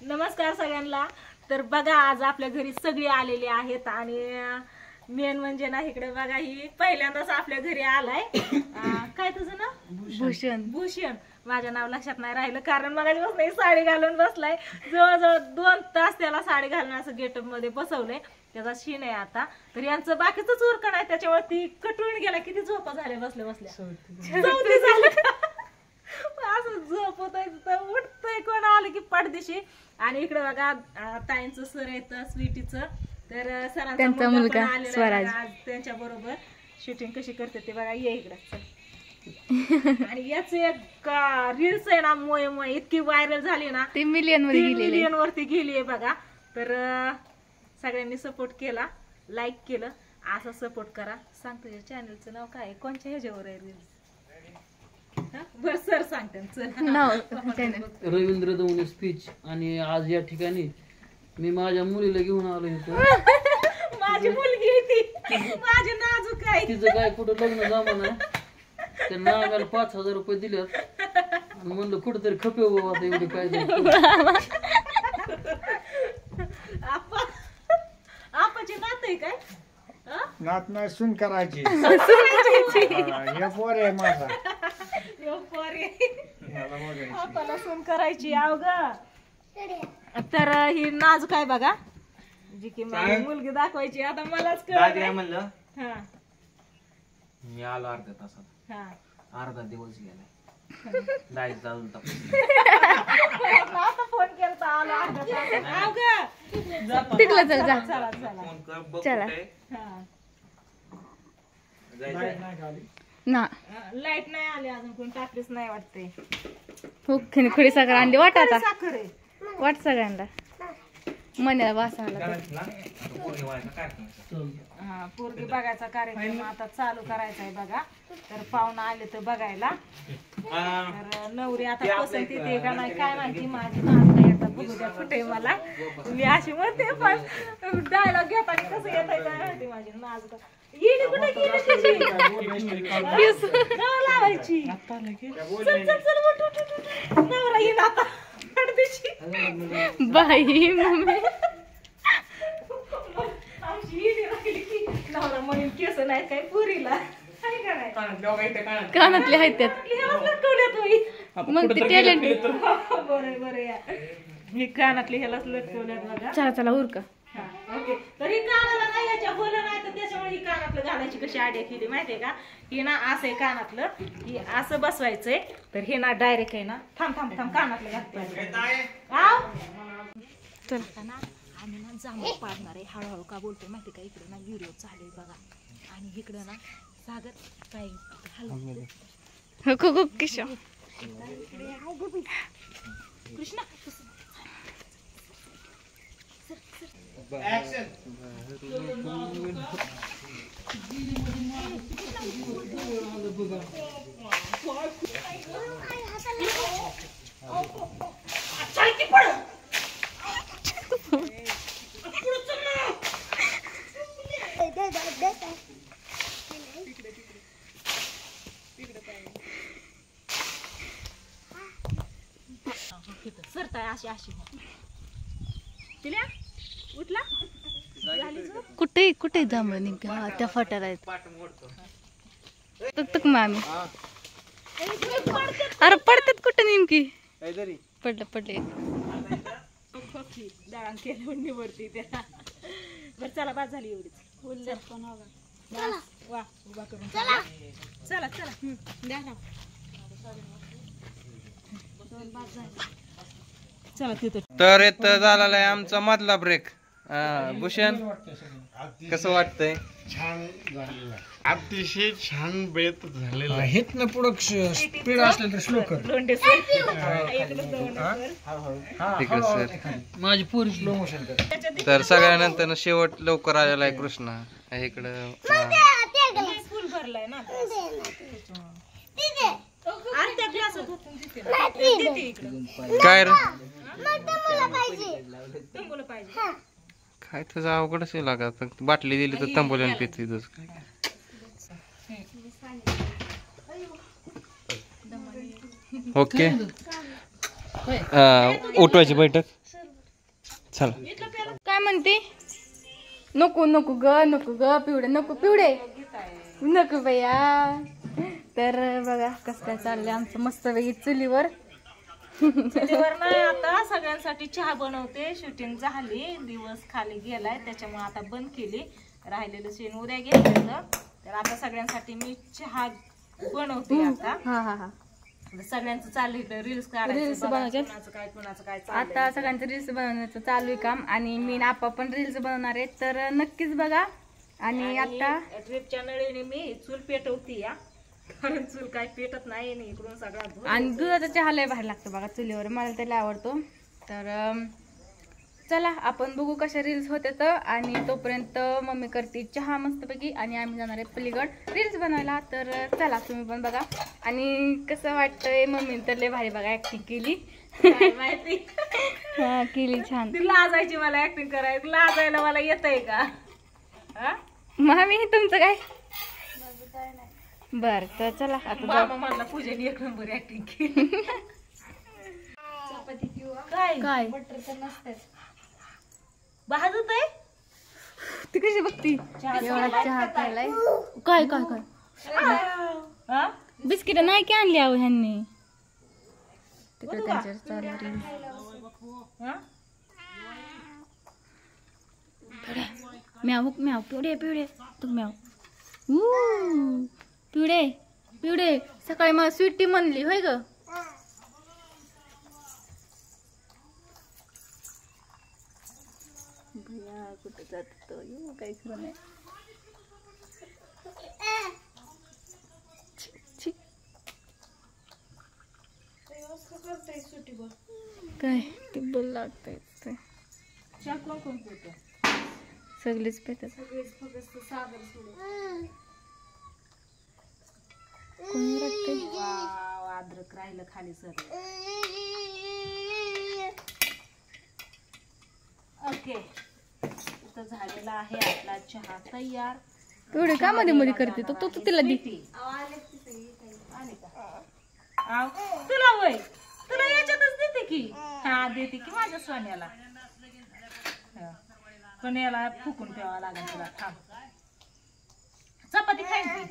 नमस्कार सगळ्यांना। तर बघा आज आपल्या घरी सगळे आलेले आहेत आणि मेन म्हणजे ना इकडे बघा ही पहिल्यांदाच आपल्या घरी आलाय। काय तुझं नाव? भूषण। भूषण माझं नाव लक्षात नाही राहिलं कारण मगाचपासून नाही साडी घालून बसलाय। जवळजवळ 2 तास त्याला साडी घालून असं गेटअप मध्ये बसवलंय। त्याचा शीन आहे आता। तर यांचं बाकीचंच उरकण आहे त्याच्यामुळे ती कटळून गेला। किती झोपा झाल्या बसल्या बसल्या चौथी झालं असं झोपतय तर उठतय कोण आलं की पडदिशी। आणि इकडे बघा ताईंचं सर येतं स्वीटीचं। तर सरांचा मुलगा स्वराज आज त्यांच्या बरोबर शूटिंग कशी करते ते बघा। ये इकडे आणि याच एक रील्स आहे ना मोय मोय इतकी व्हायरल झाली ना ती मिलियन वरती गेली आहे बघा। तर सगळ्यांनी सपोर्ट केला, लाईक केलं, असं सपोर्ट करा। सांग तुझ्या चॅनलचं नाव काय, कोणत्या ह्याच्यावर आहे रील्स? बर सर सांगते रवींद्र दवणे स्पीच। आणि आज या ठिकाणी मी माझ्या मुलीला घेऊन आलो इथं। माझी मुलगी आहे ती, माझी नाजूक आहे। तिचं काय कुठं लग्न जमाना त्या नागाला 5000 रुपये दिल्यात आणि म्हणलं कुठंतरी खपे बाबा आता एवढे काय आपाची नात आहे काय? नात नाही सून करायची हे पोर आहे माझा आपल्याला सून करायची अवघ। तर ही नाजूक आहे बघा जी की माझी मुलगी दाखवायची आता मलाच म्हणलं हा मी आलो अर्ध्या तासात, हा अर्धा दिवस गेलाय जायचं अजून आता फोन केलता आलो अर्धा तास अवघ तिकडलं चल जा चला चला फोन कर बघ चला. कुठे हा जायचं ना लाईट नाही आली अजून कोण टाकलीच नाही वाटते। हुक्कीने खुडी साखर आणली वाट आता साखर आहे वाट सगळ्यांना मनाला वास आला हा पोरगी बघायचा कार्यक्रम आता चालू करायचा आहे बघा। तर पाहुणा आले तर बघायला। तर नवरी आता पसंती ते का नाही काय माहिती माझी नाच नाही आता बघू द्या कुठे मला मी अशी म्हणते पण डायलॉग घेताना कसं येत आहे काय माहिती माझी नाच येणे कुठे गेली त्याची लावायची चल चल चल उठ उठ उठ नवरा येईल आता बाई मम्मी नवरा म्हणून केस नाही काय पुरीला कानातले आहेत त्यात मग ते टॅलेंट बरं बरं या मी कानातले ह्यालाच लटकवल्यात बघा। चला चला उरका ओके तरी कानाला नाही याच्या बोललं नाही तर त्याच्यामुळे ही कानातलं घालायची कशी आयडिया केली माहितीये का? ही ना असं आहे कानातलं ही असं बसवायचंय तर हे ना डायरेक्ट आहे ना थांब थांब थांब कानातलं घालते चल ना आम्ही ना जांभूळ पाडणार आहे हळूहळू का बोलतोय माहिती का? इकडे ना व्हिडिओ चालू आहे बघा आणि इकडे ना सागर काय किशो कृष्णा सरताय अशी अशी तिला उठला कुठे कुठे जांभळ निघा त्या फाट्याला आहेत तक मामी अरे पडतात कुठे नेमकी पडले दळण केलं निवडते त्या बरं चला बाद झाली एवढीच वा उभा करून चला चला चला द्या ना चला तिथं तर इथं झालेला आहे आमचा मधला ब्रेक। भूषण कसं वाटतंय? छान झालेला अतिशय छान बेत झालेला आहे ना। पुढं स्पीड असलं तर स्लो कर लोंढे माझी पोरी स्लो मोशन कर। तर सगळ्यानंतर शेवट लवकर आलेला आहे कृष्णा इकडं फुल भरलाय ना काय रे पाहिजे काय तुझं अवघडच लागत बाटली दिली तर तंबोल्यान पिती तुझ काय ओके उठवायची बैठक चला काय म्हणते? नको नको ग पिवडे नको पिवडे नको भैया. तर बघा कसं काय चाललंय आमचं मस्त वेगळी चुलीवर. चुलीवर नाही आता सगळ्यांसाठी चहा बनवते. शूटिंग झाली, दिवस खाली गेलाय त्याच्यामुळे आता बंद केली. राहिलेलं शेण उद्या घेतलेलं. तर आता सगळ्यांसाठी मी चहा बनवते आता. हा सगळ्यांचं चालू आहे रील्स रील्स बनवायचे. कुणाचं काय आता सगळ्यांचं रील्स बनवण्याचं चालू आहे काम आणि मी आणि आप्पा पण रील्स बनवणार आहे. तर नक्कीच बघा. आणि आता ट्रिपच्या नळीने मी चूल पेटवती या, कारण चूल काय पेटत नाही इकडून सगळा. आणि दुधाचा चहा लय भारी लागतो बघा चुलीवर, मला त्याला आवडतो. तर चला आपण बघू कशा रील्स होते तर. आणि तोपर्यंत मम्मी करते चहा मस्तपैकी आणि आम्ही जाणार आहे पलीकड रील्स बनवायला. तर चला तुम्ही पण बघा. आणि कसं वाटतंय मम्मीने तर लय भारी बघा ऍक्टिंग केली. माहिती हा केली छान. ती लाजायची मला ऍक्टिंग करायला, लाजायला मला येतंय का? मामी तुमचं काय? बर तर चला आता मामा म्हणला पूजेने एक नंबर ऍक्टिंग केली. काय भाजत आहे ती कशी बघती एवढा चहा प्यायलाय. काय काय काय बिस्किट नाही की आणली आहो ह्यांनी तिकडे त्यांच्या चालू रील. म्याव म्याव पिवडे पिवडे तू म्याव पिवडे पिवडे. सकाळी मला स्वीटी म्हणली होय ग. कुठे जात काही खरं नाही. काय टिब्बल लागतंय ते सगळेच पेतात. कोणी लागतंय? अद्रक राहिलं खाली सर. ओके इथं झालेला आहे आपला चहा तयार. एवढे का मध्ये मध्ये करते तू तू तिला दे. तुला वय तुला याच्यातच देते की. हा देते की माझ्या सोन्याला. पण याला फुकून ठेवावं लागेल तुला. थांब चपाती खायची.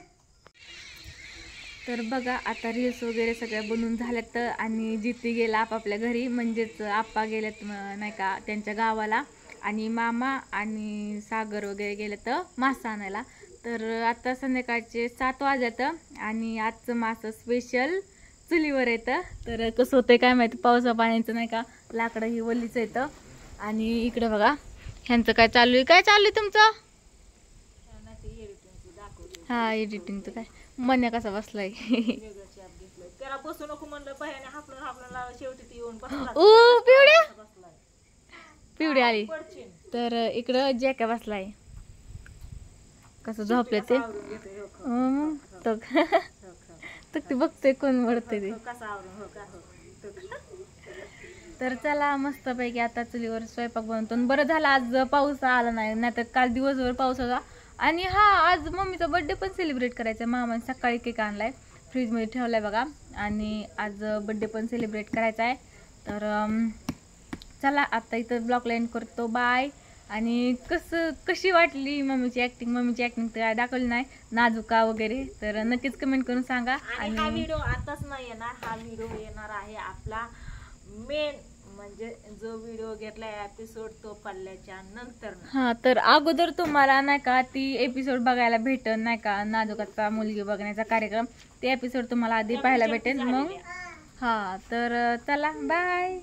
तर बघा आता रील्स वगैरे सगळ्या बनवून झाल्यात. आणि जिथे गेला आपापल्या घरी, म्हणजेच आप्पा गेल्यात नाही का त्यांच्या गावाला. आणि मामा आणि सागर वगैरे गेले तर मासा आणायला. तर आता संध्याकाळचे 7 वाजत आणि आजचं मासं स्पेशल चुलीवर येतं. तर कसं होतंय काय माहिती, पावसा पाण्याचं नाही का लाकडं ही वल्लीच येतं. आणि इकडं बघा ह्यांचं काय चालू आहे. काय चालू आहे तुमचं? हा एडिटिंगचं काय. मन्या कसा बसलाय. त्याला बसू नको म्हणलं पायाने हापलं हापलं शेवटी ती येऊन बसला. ओ पिवड्या पिवडी आली. तर इकडं जॅका बसलाय. कसं झोपले ते ते बघतोय कोण वळतंय ते. तर चला मस्तपैकी आता चुलीवर स्वयंपाक बनवतो. बरं झालं आज पाऊस आला नाही, नाहीतर काल दिवसभर पाऊस होता. आणि हा आज मम्मीचा बर्थडे पण सेलिब्रेट करायचा. मामाने सकाळी केक आणलाय, फ्रीजमध्ये ठेवलाय बघा. आणि आज बर्थडे पण सेलिब्रेट करायचा आहे. तर चला आता इथं ब्लॉग एंड करतो. बाय. आणि कशी वाटली मम्मीची ऍक्टिंग तर काय दाखवली नाही नाजुका वगैरे. तर नक्कीच कमेंट करून सांगा. आणि हा व्हिडिओ आताच नाही येणार, हा व्हिडिओ येणार आहे आपला मेन म्हणजे जो व्हिडिओ घेतलाय एपिसोड तो पडल्याच्या नंतर. हा तर अगोदर तुम्हाला नाही का ती एपिसोड बघायला भेटेल नाही का, नाजुकाचा मुलगी बघण्याचा कार्यक्रम. ते एपिसोड तुम्हाला आधी पाहायला भेटेल. मग हा तर चला बाय.